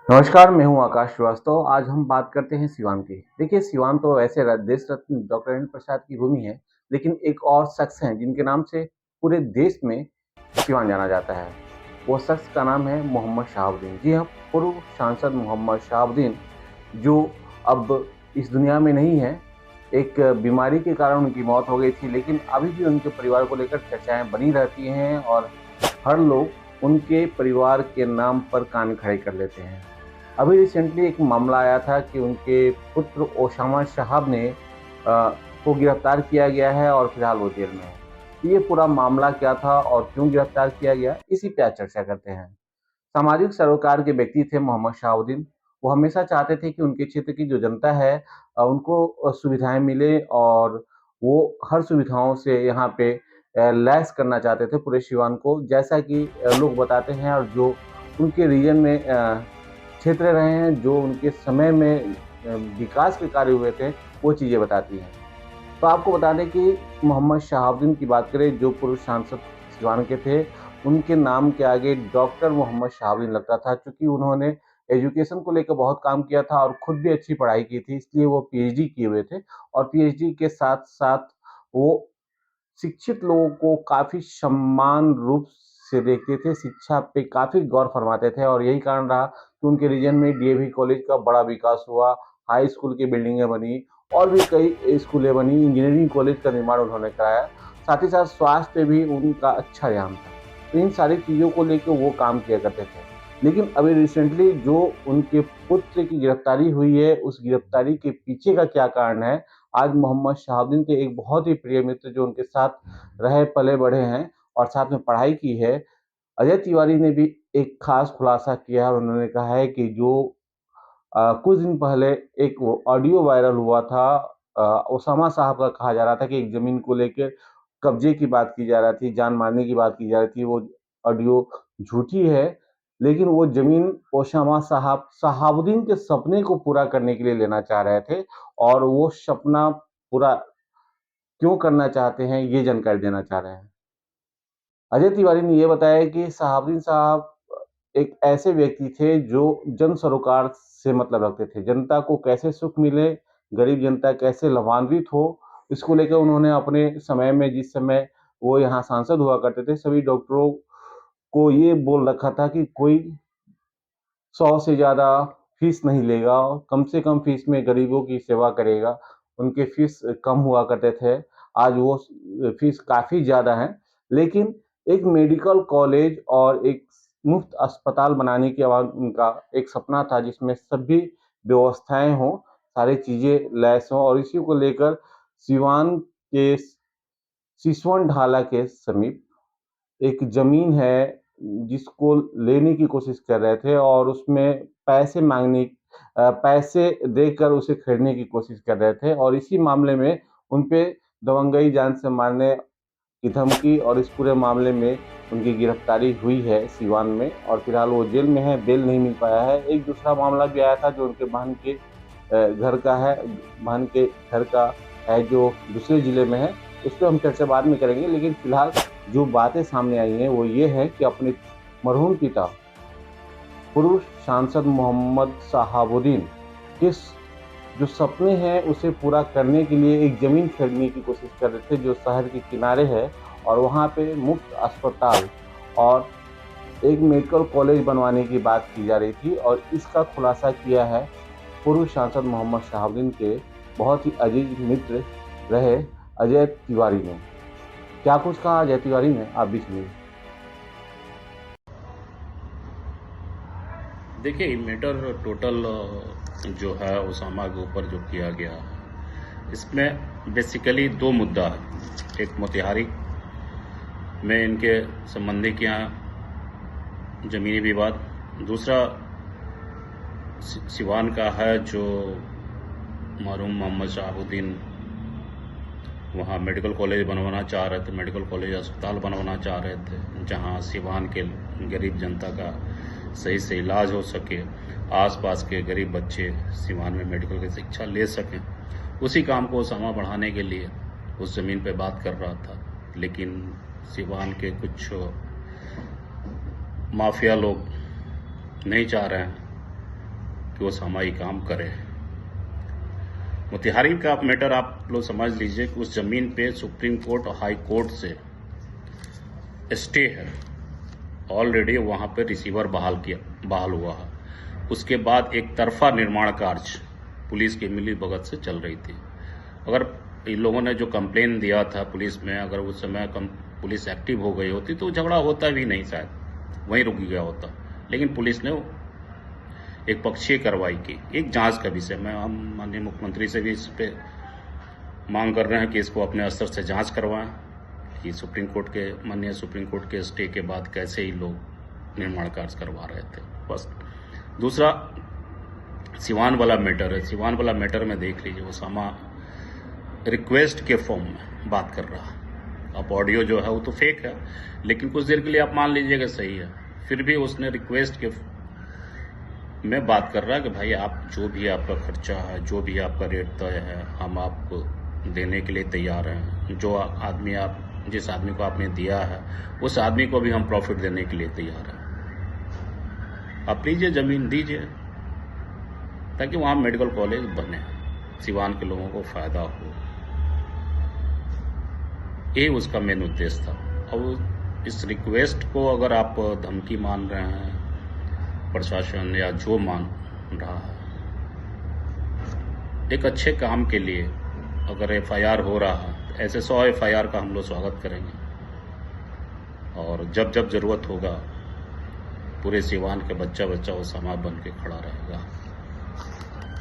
नमस्कार, मैं हूँ आकाश श्रीवास्तव। आज हम बात करते हैं सिवान की। देखिए, सिवान तो वैसे देश रत्न डॉक्टर राजेंद्र प्रसाद की भूमि है, लेकिन एक और शख्स हैं जिनके नाम से पूरे देश में सिवान जाना जाता है। वो शख्स का नाम है मोहम्मद शहाबुद्दीन। जी हाँ, पूर्व सांसद मोहम्मद शहाबुद्दीन, जो अब इस दुनिया में नहीं है। एक बीमारी के कारण उनकी मौत हो गई थी, लेकिन अभी भी उनके परिवार को लेकर चर्चाएँ बनी रहती हैं और हर लोग उनके परिवार के नाम पर कान खड़े कर लेते हैं। अभी रिसेंटली एक मामला आया था कि उनके पुत्र ओसामा साहब ने को गिरफ्तार किया गया है और फिलहाल वो जेल में है। तो ये पूरा मामला क्या था और क्यों गिरफ्तार किया गया, इसी पे आज चर्चा करते हैं। सामाजिक सरोकार के व्यक्ति थे मोहम्मद शहाबुद्दीन। वो हमेशा चाहते थे कि उनके क्षेत्र की जो जनता है उनको सुविधाएँ मिले और वो हर सुविधाओं से यहाँ पे लैस करना चाहते थे पूरे सिवान को। जैसा कि लोग बताते हैं और जो उनके रीजन में क्षेत्र रहे हैं, जो उनके समय में विकास के कार्य हुए थे, वो चीज़ें बताती हैं। तो आपको बता दें कि मोहम्मद शहाबुद्दीन की बात करें, जो पूर्व सांसद सिवान के थे, उनके नाम के आगे डॉक्टर मोहम्मद शहाबुद्दीन लगता था, क्योंकि उन्होंने एजुकेशन को लेकर बहुत काम किया था और खुद भी अच्छी पढ़ाई की थी, इसलिए वो पीएचडी किए हुए थे और पीएचडी के साथ-साथ वो शिक्षित लोगों को काफ़ी सम्मान रूप से देखते थे, शिक्षा पे काफ़ी गौर फरमाते थे और यही कारण रहा कि उनके रीजन में डीएवी कॉलेज का बड़ा विकास हुआ, हाई स्कूल की बिल्डिंगें बनी और भी कई स्कूलें बनी, इंजीनियरिंग कॉलेज का निर्माण उन्होंने कराया। साथ ही साथ स्वास्थ्य पे भी उनका अच्छा ध्यान था। तो इन सारी चीज़ों को लेके वो काम किया करते थे। लेकिन अभी रिसेंटली जो उनके पुत्र की गिरफ्तारी हुई है, उस गिरफ्तारी के पीछे का क्या कारण है, आज मोहम्मद शहाबुद्दीन के एक बहुत ही प्रिय मित्र जो उनके साथ रहे पले बढ़े हैं और साथ में पढ़ाई की है, अजय तिवारी ने भी एक खास खुलासा किया है और उन्होंने कहा है कि जो कुछ दिन पहले एक वो ऑडियो वायरल हुआ था, ओसामा साहब का कहा जा रहा था कि एक ज़मीन को लेके कब्ज़े की बात की जा रही थी, जान मारने की बात की जा रही थी, वो ऑडियो झूठी है। लेकिन वो ज़मीन ओसामा साहब शहाबुद्दीन के सपने को पूरा करने के लिए लेना चाह रहे थे और वो सपना पूरा क्यों करना चाहते हैं, ये जानकारी देना चाह रहे हैं। अजय तिवारी ने ये बताया कि शहाबुद्दीन साहब एक ऐसे व्यक्ति थे जो जन सरोकार से मतलब रखते थे। जनता को कैसे सुख मिले, गरीब जनता कैसे लाभान्वित हो, इसको लेकर उन्होंने अपने समय में, जिस समय वो यहाँ सांसद हुआ करते थे, सभी डॉक्टरों को ये बोल रखा था कि कोई 100 से ज़्यादा फीस नहीं लेगा और कम से कम फीस में गरीबों की सेवा करेगा। उनके फीस कम हुआ करते थे, आज वो फीस काफ़ी ज़्यादा है। लेकिन एक मेडिकल कॉलेज और एक मुफ्त अस्पताल बनाने की उनका एक सपना था, जिसमें सभी व्यवस्थाएँ हों, सारी चीज़ें लैस हों और इसी को लेकर सिवान के सिसवन ढाला के समीप एक ज़मीन है, जिसको लेने की कोशिश कर रहे थे और उसमें पैसे देकर उसे खरीदने की कोशिश कर रहे थे और इसी मामले में उन पे दबंगई, जान से मारने की धमकी और इस पूरे मामले में उनकी गिरफ्तारी हुई है सिवान में और फिलहाल वो जेल में है, बेल नहीं मिल पाया है। एक दूसरा मामला भी आया था जो उनके बहन के घर का है, बहन के घर का है जो दूसरे ज़िले में है, उस पे हम चर्चा बाद में करेंगे। लेकिन फिलहाल जो बातें सामने आई हैं वो ये है कि अपने मरहूम पिता पूर्व सांसद मोहम्मद शहाबुद्दीन के जो सपने हैं उसे पूरा करने के लिए एक ज़मीन खरीदने की कोशिश कर रहे थे जो शहर के किनारे है और वहाँ पे मुफ्त अस्पताल और एक मेडिकल कॉलेज बनवाने की बात की जा रही थी और इसका खुलासा किया है पूर्व सांसद मोहम्मद शहाबुद्दीन के बहुत ही अजीज मित्र रहे अजय तिवारी ने। क्या कुछ कहा अजय तिवारी ने, आप भी सुनिए। देखिए, ये मैटर टोटल जो है उसामा के ऊपर जो किया गया है, इसमें बेसिकली दो मुद्दा है। एक मोतिहारी में इनके संबंधी के यहाँ ज़मीनी विवाद, दूसरा सिवान का है जो मरहूम मोहम्मद शहाबुद्दीन वहाँ मेडिकल कॉलेज बनवाना चाह रहे थे, मेडिकल कॉलेज अस्पताल बनवाना चाह रहे थे जहाँ सिवान के गरीब जनता का सही से इलाज हो सके, आसपास के गरीब बच्चे सिवान में मेडिकल की शिक्षा ले सकें। उसी काम को उसामा बढ़ाने के लिए उस ज़मीन पे बात कर रहा था, लेकिन सिवान के कुछ माफिया लोग नहीं चाह रहे हैं कि वो सामाई काम करे। मोतिहारी का मैटर आप लोग समझ लीजिए कि उस जमीन पे सुप्रीम कोर्ट और हाई कोर्ट से स्टे है, ऑलरेडी वहां पे रिसीवर बहाल हुआ है। उसके बाद एक तरफा निर्माण कार्य पुलिस की मिली भगत से चल रही थी। अगर इन लोगों ने जो कंप्लेन दिया था पुलिस में, अगर उस समय पुलिस एक्टिव हो गई होती तो झगड़ा होता भी नहीं, शायद वहीं रुक गया होता। लेकिन पुलिस ने एक पक्षीय कार्रवाई की। एक जांच का विषय में हम माननीय मुख्यमंत्री से भी इस पे मांग कर रहे हैं कि इसको अपने स्तर से जांच करवाएं कि माननीय सुप्रीम कोर्ट के स्टे के बाद कैसे ही लोग निर्माण कार्य करवा रहे थे। बस दूसरा सिवान वाला मैटर है। सिवान वाला मैटर में देख लीजिए, ओसामा रिक्वेस्ट के फॉर्म में बात कर रहा है। अब ऑडियो जो है वो तो फेक है, लेकिन कुछ देर के लिए आप मान लीजिएगा सही है। फिर भी उसने रिक्वेस्ट के में बात कर रहा है कि भाई आप जो भी आपका खर्चा है, जो भी आपका रेट तय है, हम आपको देने के लिए तैयार हैं। जिस आदमी को आपने दिया है उस आदमी को भी हम प्रॉफिट देने के लिए तैयार हैं। आप लीजिए, जमीन दीजिए ताकि वहां मेडिकल कॉलेज बने, सिवान के लोगों को फायदा हो। ये उसका मेन उद्देश्य था। अब इस रिक्वेस्ट को अगर आप धमकी मान रहे हैं, प्रशासन या जो मान रहा है, एक अच्छे काम के लिए अगर एफआईआर हो रहा है, ऐसे 100 एफआईआर का हम लोग स्वागत करेंगे। और जब जब जरूरत होगा पूरे सिवान के बच्चा वो समाज बन के खड़ा रहेगा।